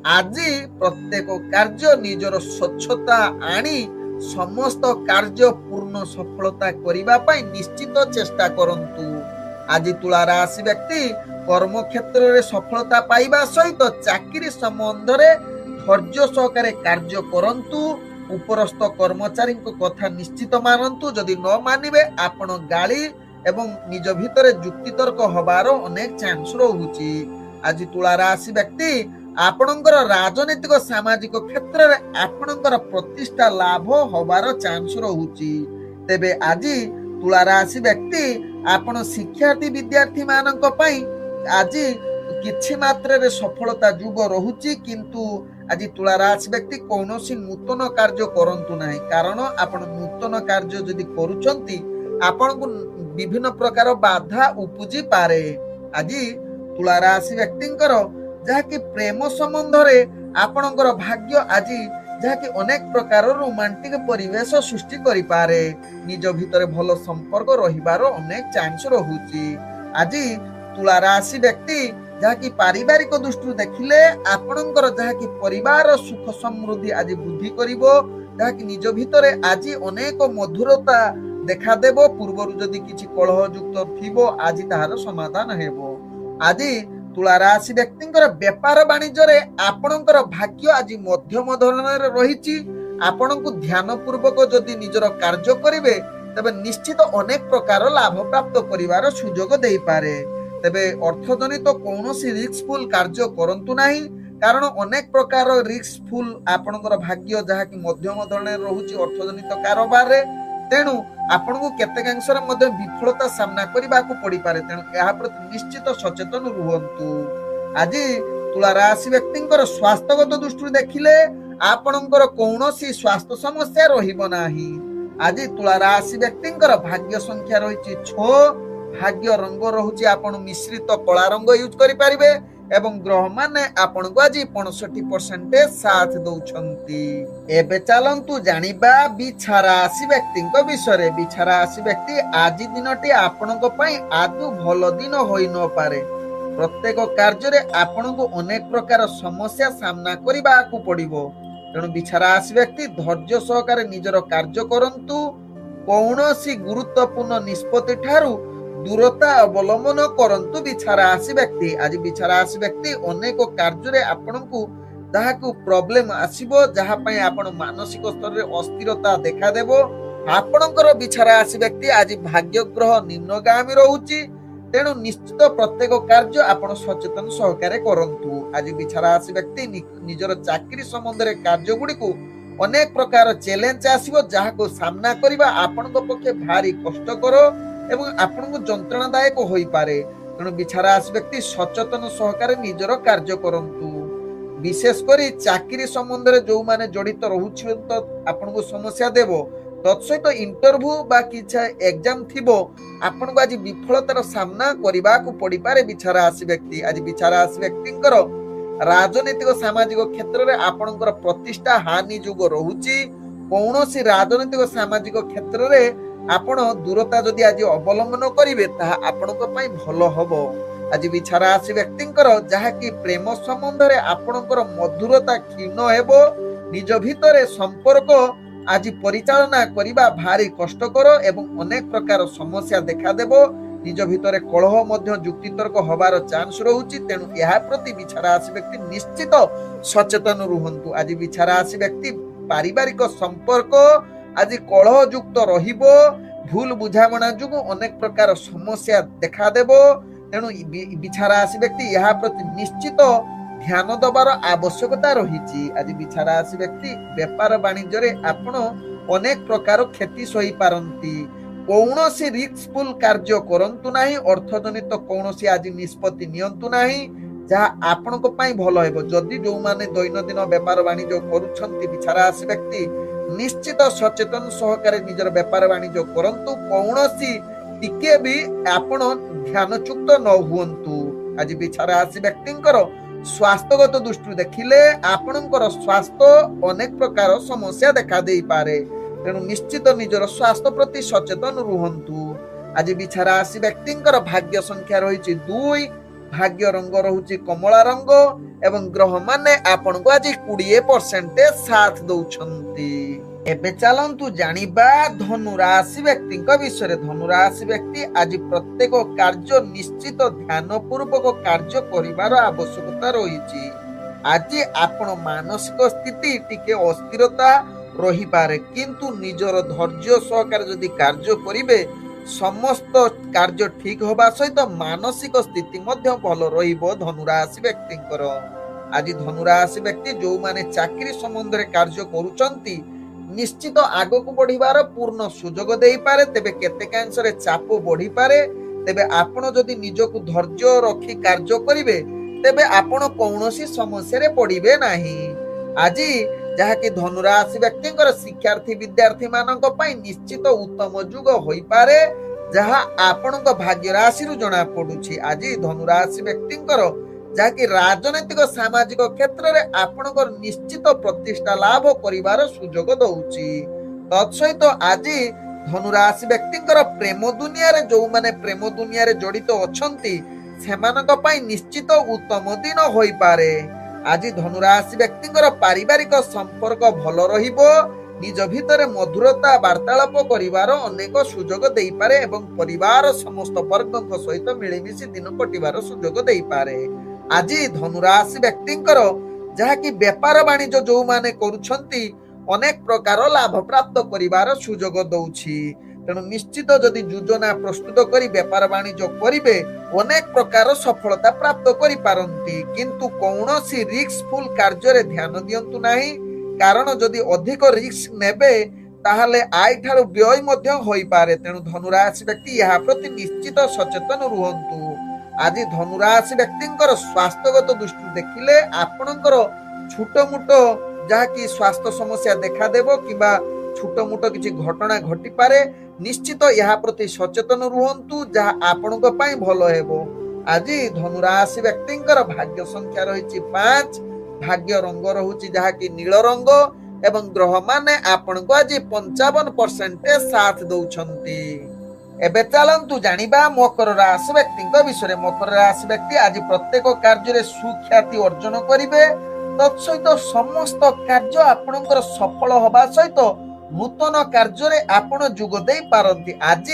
आज प्रत्येक कार्य निजर स्वच्छता आनी समस्त कार्य पूर्ण सफलता करिबा पई निश्चित चेष्टा करंतु आज तुला राशि व्यक्ति कर्म क्षेत्र रे सफलता पाइबा सहित चाकरी संबंध रे धैर्य सहकारे कार्य करंतु उपरस्थ कर्मचारी कथा निश्चित मानंतु जदि न मानिबे आपण गाली एवं निज भितरे जुक्ति तर्क हबार अनेक चांस रहुची आज तुला राशि व्यक्ति आपणकर राजनीतिक सामाजिक क्षेत्र रे आपणकर प्रतिष्ठा लाभ हबार चांस रहुची तेबे आज तुला राशि व्यक्ति आपण शिक्षार्थी विद्यार्थी मानक पई आज किछि मात्रा रे सफलता युग रहुची किंतु आज तुला राशि व्यक्ति कौनसी नूतन कार्य करंतु नाही कारण आपण नूतन कार्य जदि करूछंती आपण को विभिन्न प्रकार बाधा उपजी पारे आज तुला राशि व्यक्तिंकर जहा कि प्रेम संबंध रे आपणकर भाग्य आज जहा कि अनेक प्रकार रोमांटिक परिवेश सृष्टि करि पारे निज भितरे भलो संपर्क रहिबार अनेक चांस रहुची आज तुला राशि व्यक्ति जहा कि पारिवारिक दृष्टि देखिले आपणकर जहा कि परिवार सुख समृद्धि आज वृद्धि करिवो जहा कि निज भितरे आज अनेक मधुरता देखा देबो पूर्वरु जदि किछि कलह युक्त थिबो आज ताहार समाधान हेबो आज ତୁଳା ରାଶି ବ୍ୟକ୍ତିଙ୍କର ବେପାର ବାଣିଜ୍ୟରେ ଆପଣଙ୍କର ଭାଗ୍ୟ ଆଜି ମଧ୍ୟମ ଧରଣରେ ରହିଛି। ଆପଣଙ୍କୁ ଧ୍ୟାନ ପୂର୍ବକ ଯଦି ନିଜର କାର୍ଯ୍ୟ କରିବେ ତେବେ ନିଶ୍ଚିତ ଅନେକ ପ୍ରକାର ଲାଭ ପ୍ରାପ୍ତ କରିବାର ସୁଯୋଗ ଦେଇପାରେ। ତେବେ ଅର୍ଥଜନିତ କୌଣସି ରିସ୍କଫୁଲ କାର୍ଯ୍ୟ କରନ୍ତୁ ନାହିଁ, କାରଣ ଅନେକ ପ୍ରକାର ରିସ୍କଫୁଲ ଆପଣଙ୍କର ଭାଗ୍ୟ ଯାହାକି ମଧ୍ୟମ ଧରଣରେ ରହୁଛି ଅର୍ଥଜନିତ କାରବାରରେ। ତେଣୁ ଆପଣଙ୍କୁ କେତେକାଂଶରେ ମଧ୍ୟ ବିଫଳତା ସାମ୍ନା କରିବାକୁ ପଡିପାରେ। ତେଣୁ ଏହା ପ୍ରତି ନିଶ୍ଚିତ ସଚେତନ ରୁହନ୍ତୁ। ଆଜି ତୁଳା ରାଶି ବ୍ୟକ୍ତିଙ୍କର ସ୍ୱାସ୍ଥ୍ୟଗତ ଦୃଷ୍ଟିରୁ ଦେଖିଲେ ଆପଣଙ୍କର କୌଣସି ସ୍ୱାସ୍ଥ୍ୟ ସମସ୍ୟା ରହିବ ନାହିଁ। ଆଜି ତୁଳା ରାଶି ବ୍ୟକ୍ତିଙ୍କର ଭାଗ୍ୟ ସଂଖ୍ୟା ରହିଛି 6। ଭାଗ୍ୟ ରଙ୍ଗ ରହୁଛି ଆପଣ ମିଶ୍ରିତ କଳା ରଙ୍ଗ ୟୁଜ କରିପାରିବେ ଏବଂ ଗ୍ରହ ମାନେ ଆପଣଙ୍କୁ ଆଜି 65% ସାଥ ଦଉଛନ୍ତି। ଏବେ ଚାଲନ୍ତୁ ଜାଣିବା ବିଛା ରାଶି ବ୍ୟକ୍ତିଙ୍କ ବିଷୟରେ। ବିଛା ରାଶି ବ୍ୟକ୍ତି ଆଜି ଦିନଟି ଆପଣଙ୍କ ପାଇଁ ଆଦୌ ଭଲ ଦିନ ହୋଇନପାରେ। ପ୍ରତ୍ୟେକ କାର୍ଯ୍ୟରେ ଆପଣଙ୍କୁ ଅନେକ ପ୍ରକାର ସମସ୍ୟା ସାମ୍ନା କରିବାକୁ ପଡିବ। ତେଣୁ ବିଛା ରାଶି ବ୍ୟକ୍ତି ଧୈର୍ଯ୍ୟ ସହକାରେ ନିଜର କାର୍ଯ୍ୟ କରନ୍ତୁ। କୌଣସି ଗୁରୁତ୍ୱପୂର୍ଣ୍ଣ ନିଷ୍ପତ୍ତି ଠାରୁ ଦୂରତା ଅବଲମ୍ବନ କରନ୍ତୁ। ବିଛା ରାଶି ବ୍ୟକ୍ତି ଆଜି ବିଛା ରାଶି ବ୍ୟକ୍ତି ଅନେକ କାର୍ଯ୍ୟରେ ଆପଣଙ୍କୁ ଯାହାକୁ ପ୍ରୋବ୍ଲେମ ଆସିବ, ଯାହା ପାଇଁ ଆପଣ ମାନସିକ ସ୍ତରରେ ଅସ୍ଥିରତା ଦେଖାଦେବ। ଆପଣଙ୍କର ବିଛା ରାଶି ବ୍ୟକ୍ତି ଆଜି ଭାଗ୍ୟ ଗ୍ରହ ନିମ୍ନଗାମୀ ରହୁଛି। ତେଣୁ ନିଶ୍ଚିତ ପ୍ରତ୍ୟେକ କାର୍ଯ୍ୟ ଆପଣ ସଚେତନ ସହକାରେ କରନ୍ତୁ। ଆଜି ବିଛା ରାଶି ବ୍ୟକ୍ତି ନିଜର ଚାକିରି ସମ୍ବନ୍ଧରେ କାର୍ଯ୍ୟ ଗୁଡ଼ିକୁ ଅନେକ ପ୍ରକାର ଚ୍ୟାଲେଞ୍ଜ ଆସିବ, ଯାହାକୁ ସାମ୍ନା କରିବା ଆପଣଙ୍କ ପକ୍ଷେ ଭାରି କଷ୍ଟକର ଏବଂ ଆପଣଙ୍କୁ ଯନ୍ତ୍ରଣାଦାୟକ ହୋଇପାରେ। ତେଣୁ ବିଛା ରାଶି ବ୍ୟକ୍ତି ସଚେତନ ସହକାରେ ନିଜର କାର୍ଯ୍ୟ କରନ୍ତୁ। ବିଶେଷ କରି ଚାକିରି ସମ୍ବନ୍ଧରେ ଯୋଉମାନେ ଜଡିତ ରହୁଛନ୍ତି ଆପଣଙ୍କୁ ସମସ୍ୟା ଦେବ। ତତ୍ସହିତ ଇଣ୍ଟରଭ୍ୟୁ ବା କିଛି ଏକ୍ଜାମ ଥିବ, ଆପଣଙ୍କୁ ଆଜି ବିଫଳତାର ସାମ୍ନା କରିବାକୁ ପଡିପାରେ। ବିଛା ରାଶି ବ୍ୟକ୍ତି ଆଜି ବିଛା ରାଶି ବ୍ୟକ୍ତିଙ୍କର ରାଜନୈତିକ ସାମାଜିକ କ୍ଷେତ୍ରରେ ଆପଣଙ୍କର ପ୍ରତିଷ୍ଠା ହାନି ଯୋଗ ରହୁଛି। କୌଣସି ରାଜନୈତିକ ସାମାଜିକ କ୍ଷେତ୍ରରେ ଆପଣ ଦୂରତା ଯଦି ଆଜି ଅବଲମ୍ବନ କରିବେ ତାହା ଆପଣଙ୍କ ପାଇଁ ଭଲ ହବ। ଆଜି ବିଛା ରାଶି ବ୍ୟକ୍ତିଙ୍କର ଯାହାକି ପ୍ରେମ ସମ୍ବନ୍ଧରେ ଆପଣଙ୍କର ମଧୁରତା କ୍ଷୀଣ ହେବ। ନିଜ ଭିତରେ ସମ୍ପର୍କ ଆଜି ପରିଚାଳନା କରିବା ଭାରି କଷ୍ଟକର ଏବଂ ଅନେକ ପ୍ରକାର ସମସ୍ୟା ଦେଖାଦେବ। ନିଜ ଭିତରେ କଳହ ମଧ୍ୟ ଯୁକ୍ତିତର୍କ ହବାର ଚାନ୍ସ ରହୁଛି। ତେଣୁ ଏହା ପ୍ରତି ବିଛା ରାଶି ବ୍ୟକ୍ତି ନିଶ୍ଚିତ ସଚେତନ ରୁହନ୍ତୁ। ଆଜି ବିଛା ରାଶି ବ୍ୟକ୍ତି ପାରିବାରିକ ସମ୍ପର୍କ ଆଜି କଳହ ଯୁକ୍ତ ରହିବ। ଭୁଲ ବୁଝାମଣା ଯୋଗୁଁ ଅନେକ ପ୍ରକାର ସମସ୍ୟା ଦେଖାଦେବ। ତେଣୁ ବିଛା ରାଶି ବ୍ୟକ୍ତି ଏହା ପ୍ରତି ନିଶ୍ଚିତ ଧ୍ୟାନ ଦେବାର ଆବଶ୍ୟକତା ରହିଛି। ଆଜି ବିଛା ରାଶି ବ୍ୟକ୍ତି ବେପାର ବାଣିଜ୍ୟରେ ଆପଣ ଅନେକ ପ୍ରକାର କ୍ଷତି ସହିପାରନ୍ତି। କୌଣସି ରିସ୍କଫୁଲ କାର୍ଯ୍ୟ କରନ୍ତୁ ନାହିଁ। ଅର୍ଥଜନିତ କୌଣସି ଆଜି ନିଷ୍ପତ୍ତି ନିଅନ୍ତୁ ନାହିଁ ଯାହା ଆପଣଙ୍କ ପାଇଁ ଭଲ ହେବ। ଯଦି ଯୋଉମାନେ ଦୈନନ୍ଦିନ ବେପାର ବାଣିଜ୍ୟ କରୁଛନ୍ତି ବିଛା ରାଶି ବ୍ୟକ୍ତି ନିଶ୍ଚିତ ସଚେତନ ସହକାରେ ନିଜର ବେପାର ବାଣିଜ୍ୟ କରନ୍ତୁ। କୌଣସି ଟିକେ ବି ଆପଣ ଧ୍ୟାନଚ୍ୟୁତ ନ ହୁଅନ୍ତୁ। ଆଜି ବିଛା ରାଶି ବ୍ୟକ୍ତିଙ୍କର ସ୍ୱାସ୍ଥ୍ୟଗତ ଦୃଷ୍ଟିରୁ ଦେଖିଲେ ଆପଣଙ୍କର ସ୍ୱାସ୍ଥ୍ୟ ଅନେକ ପ୍ରକାର ସମସ୍ୟା ଦେଖା ଦେଇପାରେ। ତେଣୁ ନିଶ୍ଚିତ ନିଜର ସ୍ୱାସ୍ଥ୍ୟ ପ୍ରତି ସଚେତନ ରୁହନ୍ତୁ। ଆଜି ବିଛା ରାଶି ବ୍ୟକ୍ତିଙ୍କର ଭାଗ୍ୟ ସଂଖ୍ୟା ରହିଛି 2। ଭାଗ୍ୟ ରଙ୍ଗ ରହୁଛି କମଳା ରଙ୍ଗ ଏବଂ ଗ୍ରହ ମାନେ ଆପଣଙ୍କୁ ଆଜି 20% ସାଥ ଦଉଛନ୍ତି। ଏବେ ଚାଲନ୍ତୁ ଜାଣିବା ଧନୁ ରାଶି ବ୍ୟକ୍ତିଙ୍କ ବିଷୟରେ। ଧନୁ ରାଶି ବ୍ୟକ୍ତି ଆଜି ପ୍ରତ୍ୟେକ କାର୍ଯ୍ୟ ନିଶ୍ଚିତ ଧ୍ୟାନ ପୂର୍ବକ କାର୍ଯ୍ୟ କରିବାର ଆବଶ୍ୟକତା ରହିଛି। ଆଜି ଆପଣ ମାନସିକ ସ୍ଥିତି ଟିକେ ଅସ୍ଥିରତା ରହିପାରେ, କିନ୍ତୁ ନିଜର ଧୈର୍ଯ୍ୟ ସହକାରେ ଯଦି କାର୍ଯ୍ୟ କରିବେ ସମସ୍ତ କାର୍ଯ୍ୟ ଠିକ ହେବା ସହିତ ମାନସିକ ସ୍ଥିତି ମଧ୍ୟ ଭଲ ରହିବ ଧନୁ ରାଶି ବ୍ୟକ୍ତିଙ୍କର। ଆଜି ଧନୁ ରାଶି ବ୍ୟକ୍ତି ଯୋଉମାନେ ଚାକିରି ସମ୍ବନ୍ଧରେ କାର୍ଯ୍ୟ କରୁଛନ୍ତି ନିଶ୍ଚିତ ଆଗକୁ ବଢିବାର ପୂର୍ଣ୍ଣ ସୁଯୋଗ ଦେଇପାରେ। ତେବେ କେତେକାଂଶରେ ଚାପ ବଢିପାରେ। ତେବେ ଆପଣ ଯଦି ନିଜକୁ ଧୈର୍ଯ୍ୟ ରଖି କାର୍ଯ୍ୟ କରିବେ ତେବେ ଆପଣ କୌଣସି ସମସ୍ୟାରେ ପଡିବେ ନାହିଁ। ଆଜି ଯାହାକି ଧନୁ ରାଶି ବ୍ୟକ୍ତିଙ୍କର ଶିକ୍ଷାର୍ଥୀ ବିଦ୍ୟାର୍ଥୀ ମାନଙ୍କ ପାଇଁ ନିଶ୍ଚିତ ଉତ୍ତମ ଯୁଗ ହୋଇପାରେ, ଯାହା ଆପଣଙ୍କ ଭାଗ୍ୟ ରାଶିରୁ ଜଣା ପଡୁଛି। ଆଜି ଧନୁ ରାଶି ବ୍ୟକ୍ତିଙ୍କର ଯାହାକି ରାଜନୈତିକ ସାମାଜିକ କ୍ଷେତ୍ରରେ ଆପଣଙ୍କର ନିଶ୍ଚିତ ପ୍ରତିଷ୍ଠା ଲାଭ କରିବାର ସୁଯୋଗ ଦଉଛି। ତତ୍ସହିତ ଆଜି ଧନୁ ରାଶି ବ୍ୟକ୍ତିଙ୍କର ପ୍ରେମ ଦୁନିଆରେ ଯୋଉମାନେ ପ୍ରେମ ଦୁନିଆରେ ଜଡିତ ଅଛନ୍ତି ସେମାନଙ୍କ ପାଇଁ ନିଶ୍ଚିତ ଉତ୍ତମ ଦିନ ହୋଇପାରେ। ଆଜି ଧନୁ ରାଶି ବ୍ୟକ୍ତିଙ୍କର ପାରିବାରିକ ସମ୍ପର୍କ ଭଲ ରହିବ। निज भितर मधुरता वार्तालाप करिवार अनेक सुजोग देई पारे एवं परिवार समस्त वर्ग सहित मिलिमिशि दिन कटिवार सुजोग देई पारे। आज धनुराशि व्यक्तिंकर जहाँकि व्यापार वाणिज्य जो माने करुछंती अनेक प्रकार लाभ प्राप्त करिवार सुजोग दउछि। तेणु निश्चित जदि योजना प्रस्तुत करी व्यापार वाणिज्य करिवे अनेक प्रकार सफलता प्राप्त करि पारंती, किंतु कौनसी रिस्कफुल कार्य रे ध्यान दियंतु नाही, कारण जदि अधिक रिस्क नेबे ताहले आय ठारू व्यय मध्य होई पारे। तेणु धनुराशि व्यक्ति यहा प्रति निश्चित सचेतन रुहंतु। आज धनुराशि व्यक्तिंकर स्वास्थ्यगत दृष्टि देखिले आपणकर छोट मोट जहाँकि स्वास्थ्य समस्या देखा देबो किबा छोट मोट किछि घटना घटी पारे, निश्चित यहा प्रति सचेतन रुहंतु जहा आपणक पई भलो हेबो। आज धनुराशि व्यक्तिंकर भाग्य संख्या रहिछि 5, भाग्य रंग रहुछि जहाँकि नील रंग एवं ग्रह माने आपणको आज 55% साथ दउछंती। एबे चलंतु जानिबा मकर राशि व्यक्तिंक विषय। मकर राशि व्यक्ति आज प्रत्येक कार्य रे सुख्याति अर्जन करिवे, तत्सहित समस्त कार्य आपणकर सफल होबा सहित नूतन कार्य रे आपण जोग देई पारंती। आज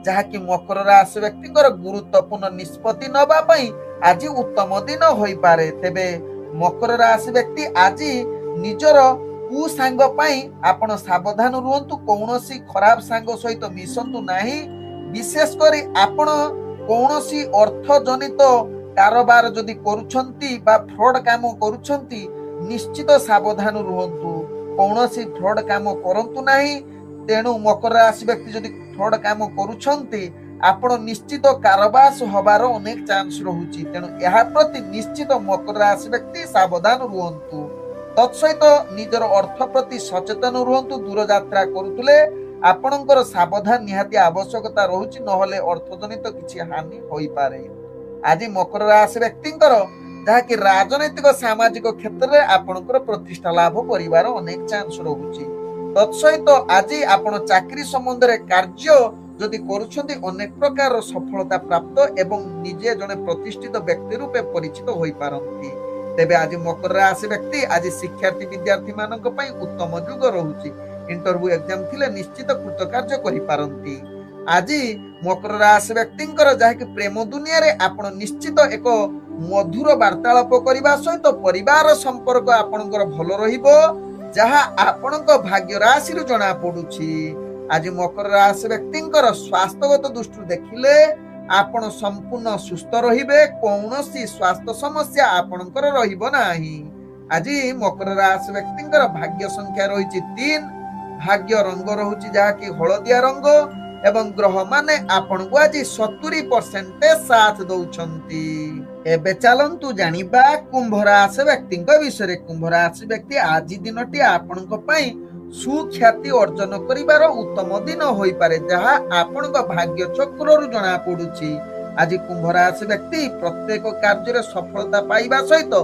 जहाँकि मकर राशि व्यक्तिंकर गुरुत्वपूर्ण निष्पत्ति नबा पई आज उत्तम दिन होई पारे। तेबे मकर राशि व्यक्ति आज निजर कु सांग पई आपण सावधान रुहंतु, कौनसी खराब सांग सहित मिसंतु नाही। विशेष करी आपण कौनसी अर्थ जनित कारोबार जदि करूछंती बा फ्रॉड काम करूछंती निश्चित सावधान रुहंतु, कौनसी फ्रॉड काम करंतु नाही। तेणु मकर राशि व्यक्ति जदि फ्रॉड काम करूछंती आपण निश्चित कारोबार होबार अनेक चांस रहुछि। तेणु यहा प्रति निश्चित मकर राशि व्यक्ति सावधान रुहंतु। तत्सहित निजर अर्थ प्रति सचेतन रुहंतु। दूर यात्रा करूथले आपणकर सावधान निहाती आवश्यकता रहुछि, नहले अर्थजनित किछि हानि होई पारे। आज मकर राशि व्यक्तिंकर जहाँकि राजनैतिक सामाजिक क्षेत्र में आपणकर प्रतिष्ठा लाभ करिवार अनेक चांस रहुछि। तत्सहित आज आपण चाकरी संबंध रे कार्य जदि करूछंती अनेक प्रकार सफलता प्राप्त एवं निजे जने प्रतिष्ठित व्यक्ति रूपे परिचित होई पारंती। तेबे आज मकर राशि व्यक्ति आज शिक्षार्थी विद्यार्थी मानक पई उत्तम युग रहुछि। इंटरव्यू एग्जाम थिले निश्चित कृतकार्य करि पारंती। आज मकर राशि व्यक्तिंकर जहाँकि प्रेम दुनिया रे आपण निश्चित एक मधुर वार्तालाप करिबा सहित परिवार संपर्क आपणकर भलो रहिबो, जहा आपणक भाग्य राशि रु जणा पडुछि। आज मकर राशि व्यक्तिंकर स्वास्थ्यगत दृष्टि देखिले आपण संपूर्ण सुस्थ रहिबे, कौनसी स्वास्थ्य समस्या आपणकर रहिबो नाही। आज मकर राशि व्यक्तिंकर भाग्य संख्या रहिछि 3, भाग्य रंग रहुछि जहाँकि हलदिया रंग एवं ग्रह माने आपण को आज 70% साथ दउछंती। एबे चलंतु जानिबा कुंभ राशि व्यक्तिंक विषय। कुंभ राशि व्यक्ति आज दिनटी आपणक पई सुख्याति अर्जन करिवार उत्तम दिन होई पारे, जहा आपणक भाग्य चक्र रु जणा पडुछि। आज कुंभ राशि व्यक्ति प्रत्येक कार्य रे सफलता पाइबा सहित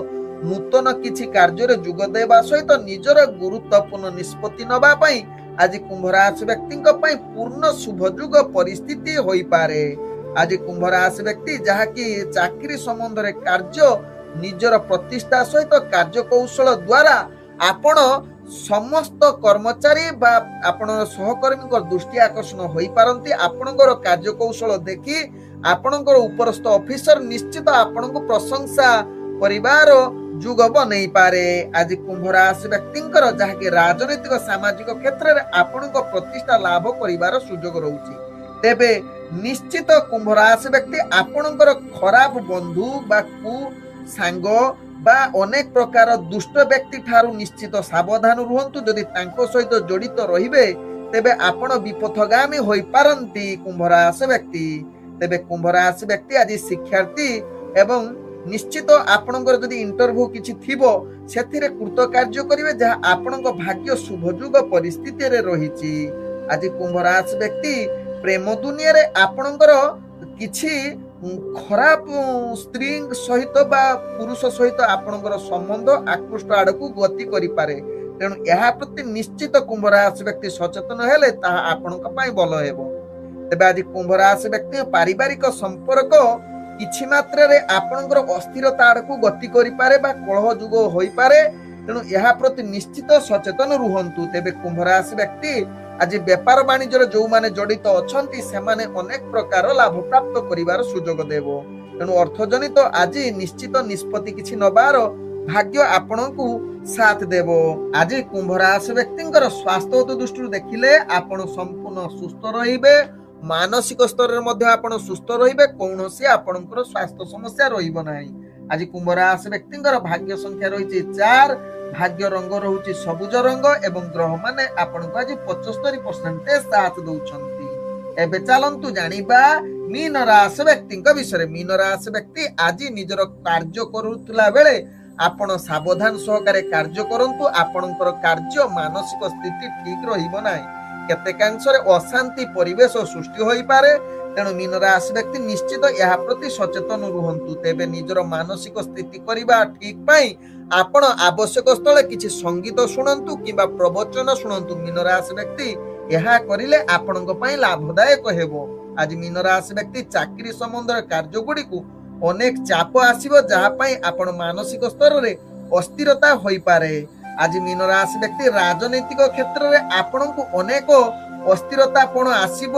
नूतन किछि कार्य रे जोग देबा सहित निजर गुरुत्वपूर्ण निष्पत्ति नबा पई आज कुंभ राशि व्यक्तिंक पई पूर्ण शुभ युग परिस्थिति होई पारे। आज कुंभ राशि व्यक्ति जहा कि चाकरी संबंध रे कार्य निजर प्रतिष्ठा सहित कार्य कौशल द्वारा आपण समस्त कर्मचारी बा आपण सहकर्मी दृष्टि आकर्षण होई पारंती। आपणकर कार्य कौशल देखि आपणकर उपरस्थ ऑफिसर निश्चित आपणको प्रशंसा परिवार जुग बनै पारे। आज कुंभ राशि व्यक्तिंकर जहा कि राजनैतिक सामाजिक क्षेत्र में आपणको प्रतिष्ठा लाभ करिवार सुजोग रहुछि। तेबे निश्चित कुंभ राशि व्यक्ति आपणकर खराब बंधु बा कु सांग बा अनेक प्रकार दुष्ट व्यक्ति ठारू निश्चित सावधान रुहंतु। जदि तांको सहित जड़ित रहिबे तेबे आपण विपथगामी होई पारंती कुंभ राशि व्यक्ति। तेबे कुंभ राशि व्यक्ति आज शिक्षार्थी एवं निश्चित आपणकर जदि इंटरव्यू किछि थिबो सेथिरे कृतकार्य करिवे, जहा आपणक भाग्य शुभ युग परिस्थिति रे रहिछि। आज कुंभ राशि व्यक्ति प्रेम दुनिया रे आपणकर किछि खराब स्त्री सहित बा पुरुष सहित आपणकर संबंध आकृष्ट आड़कू गति करि पारे। तेणु यहा प्रति निश्चित कुंभ राशि व्यक्ति सचेतन हेले ताहा आपणक पई भलो हेबो। तेबे आज कुंभ राशि व्यक्ति पारिवारिक संपर्क किछि मात्रा रे आपणकर अस्थिरता आड़कू गति करि पारे बा कलह जुग होई पारे। ତେଣୁ ଏହା ପ୍ରତି ନିଶ୍ଚିତ ସଚେତନ ରୁହନ୍ତୁ। ତେବେ କୁମ୍ଭ ରାଶି ବ୍ୟକ୍ତି ଆଜି ବେପାର ବାଣିଜ୍ୟରେ ଯୋଉମାନେ ଜଡିତ ଅଛନ୍ତି ସେମାନେ ଅନେକ ପ୍ରକାର ଲାଭ ପ୍ରାପ୍ତ କରିବାର ସୁଯୋଗ ଦେବ। ତେଣୁ ଅର୍ଥଜନିତ ଆଜି ନିଶ୍ଚିତ ନିଷ୍ପତ୍ତି କିଛି ନବାର ଭାଗ୍ୟ ଆପଣଙ୍କୁ ସାଥ ଦେବ। ଆଜି କୁମ୍ଭ ରାଶି ବ୍ୟକ୍ତିଙ୍କର ସ୍ୱାସ୍ଥ୍ୟଗତ ଦୃଷ୍ଟିରୁ ଦେଖିଲେ ଆପଣ ସମ୍ପୂର୍ଣ୍ଣ ସୁସ୍ଥ ରହିବେ। ମାନସିକ ସ୍ତରରେ ମଧ୍ୟ ଆପଣ ସୁସ୍ଥ ରହିବେ। କୌଣସି ଆପଣଙ୍କର ସ୍ୱାସ୍ଥ୍ୟ ସମସ୍ୟା ରହିବ ନାହିଁ। ଆଜି କୁମ୍ଭ ରାଶି ବ୍ୟକ୍ତିଙ୍କର ଭାଗ୍ୟ ସଂଖ୍ୟା ରହିଛି 4, ଭାଗ୍ୟ ରଙ୍ଗ ରହୁଛି ସବୁଜ ରଙ୍ଗ ଏବଂ ଗ୍ରହ ମାନେ ଆପଣଙ୍କୁ ଆଜି 75% ସାଥ ଦଉଛନ୍ତି। ଏବେ ଚାଲନ୍ତୁ ଜାଣିବା ମୀନ ରାଶି ବ୍ୟକ୍ତିଙ୍କ ବିଷୟରେ। ମୀନ ରାଶି ବ୍ୟକ୍ତି ଆଜି ନିଜର କାର୍ଯ୍ୟ କରୁଥିଲା ବେଳେ ଆପଣ ସାବଧାନ ସହକାରେ କାର୍ଯ୍ୟ କରନ୍ତୁ। ଆପଣଙ୍କର କାର୍ଯ୍ୟ ମାନସିକ ସ୍ଥିତି ଠିକ ରହିବ ନାହିଁ। କେତେକାଂଶରେ ଅଶାନ୍ତି ପରିବେଶ ସୃଷ୍ଟି ହୋଇପାରେ। ତେଣୁ ମୀନ ରାଶି ବ୍ୟକ୍ତି ନିଶ୍ଚିତ ଏହା ପ୍ରତି ସଚେତନ ରୁହନ୍ତୁ। ତେବେ ନିଜର ମାନସିକ ସ୍ଥିତି କରିବା ଠିକ ପାଇଁ ଆପଣ ଆବଶ୍ୟକ ସ୍ଥଳେ କିଛି ସଙ୍ଗୀତ ଶୁଣନ୍ତୁ କିମ୍ବା ପ୍ରବଚନ ଶୁଣନ୍ତୁ। ମୀନ ରାଶି ବ୍ୟକ୍ତି ଏହା କରିଲେ ଆପଣଙ୍କ ପାଇଁ ଲାଭଦାୟକ ହେବ। ଆଜି ମୀନ ରାଶି ବ୍ୟକ୍ତି ଚାକିରି ସମ୍ବନ୍ଧରେ କାର୍ଯ୍ୟ ଗୁଡ଼ିକୁ ଅନେକ ଚାପ ଆସିବ, ଯାହା ପାଇଁ ଆପଣ ମାନସିକ ସ୍ତରରେ ଅସ୍ଥିରତା ହୋଇପାରେ। ଆଜି ମୀନ ରାଶି ବ୍ୟକ୍ତି ରାଜନୈତିକ କ୍ଷେତ୍ରରେ ଆପଣଙ୍କୁ ଅନେକ ଅସ୍ଥିରତାପଣ ଆସିବ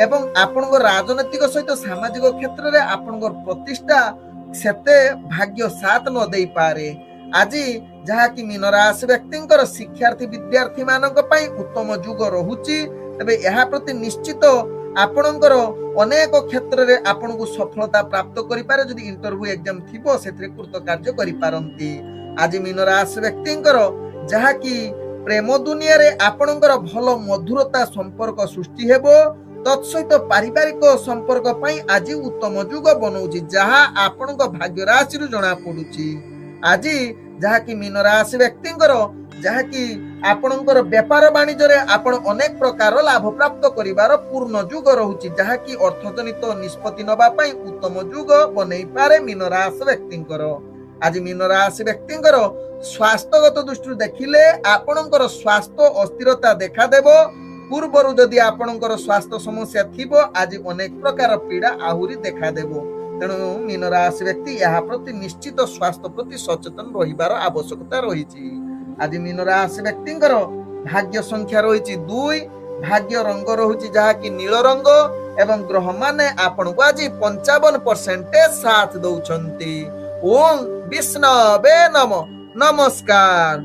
ଏବଂ ଆପଣଙ୍କ ରାଜନୈତିକ ସହିତ ସାମାଜିକ କ୍ଷେତ୍ରରେ ଆପଣଙ୍କର ପ୍ରତିଷ୍ଠା ସେତେ ଭାଗ୍ୟ ସାଥ ନ ଦେଇପାରେ। ଆଜି ଯାହାକି ମୀନ ରାଶି ବ୍ୟକ୍ତିଙ୍କର ଶିକ୍ଷାର୍ଥୀ ବିଦ୍ୟାର୍ଥୀ ମାନଙ୍କ ପାଇଁ ଉତ୍ତମ ଯୁଗ ରହୁଛି। ତେବେ ଏହା ପ୍ରତି ନିଶ୍ଚିତ ଆପଣଙ୍କର ଅନେକ କ୍ଷେତ୍ରରେ ଆପଣଙ୍କୁ ସଫଳତା ପ୍ରାପ୍ତ କରିପାରେ। ଯଦି ଇଣ୍ଟରଭ୍ୟୁ ଏକ୍ଜାମ ଥିବ ସେଥିରେ କୃତ କାର୍ଯ୍ୟ କରିପାରନ୍ତି। ଆଜି ମୀନ ରାଶି ବ୍ୟକ୍ତିଙ୍କର ଯାହାକି ପ୍ରେମ ଦୁନିଆରେ ଆପଣଙ୍କର ଭଲ ମଧୁରତା ସମ୍ପର୍କ ସୃଷ୍ଟି ହେବ। ତତ୍ସହିତ ପାରିବାରିକ ସମ୍ପର୍କ ପାଇଁ ଆଜି ଉତ୍ତମ ଯୁଗ ବନଉଛି, ଯାହା ଆପଣଙ୍କ ଭାଗ୍ୟ ରାଶିରୁ ଜଣା ପଡୁଛି। ଆଜି ଯାହାକି ମୀନ ରାଶି ବ୍ୟକ୍ତିଙ୍କର ଯାହାକି ଆପଣଙ୍କର ବେପାର ବାଣିଜ୍ୟରେ ଆପଣ ଅନେକ ପ୍ରକାର ଲାଭ ପ୍ରାପ୍ତ କରିବାର ପୂର୍ଣ୍ଣ ଯୁଗ ରହୁଛି, ଯାହାକି ଅର୍ଥଜନିତ ନିଷ୍ପତ୍ତି ନେବା ପାଇଁ ଉତ୍ତମ ଯୁଗ ବନେଇପାରେ ମୀନ ରାଶି ବ୍ୟକ୍ତିଙ୍କର। ଆଜି ମୀନ ରାଶି ବ୍ୟକ୍ତିଙ୍କର ସ୍ୱାସ୍ଥ୍ୟଗତ ଦୃଷ୍ଟିରୁ ଦେଖିଲେ ଆପଣଙ୍କର ସ୍ୱାସ୍ଥ୍ୟ ଅସ୍ଥିରତା ଦେଖାଦେବ। ପୂର୍ବରୁ ଯଦି ଆପଣଙ୍କର ସ୍ୱାସ୍ଥ୍ୟ ସମସ୍ୟା ଥିବ ଆଜି ଅନେକ ପ୍ରକାର ପୀଡା ଆହୁରି ଦେଖାଦେବ। ତେଣୁ ମୀନ ରାଶି ବ୍ୟକ୍ତି ଏହା ପ୍ରତି ନିଶ୍ଚିତ ସ୍ୱାସ୍ଥ୍ୟ ପ୍ରତି ସଚେତନ ରହିବାର ଆବଶ୍ୟକତା ରହିଛି। ଆଜି ମୀନ ରାଶି ବ୍ୟକ୍ତିଙ୍କର ଭାଗ୍ୟ ସଂଖ୍ୟା ରହିଛି 2, ଭାଗ୍ୟ ରଙ୍ଗ ରହୁଛି ଯାହାକି ନୀଳ ରଙ୍ଗ ଏବଂ ଗ୍ରହ ମାନେ ଆପଣଙ୍କୁ ଆଜି 55% ସାଥ ଦଉଛନ୍ତି। ଓಂ ବିଷ୍ଣବେ ନମଃ। ନମସ୍କାର।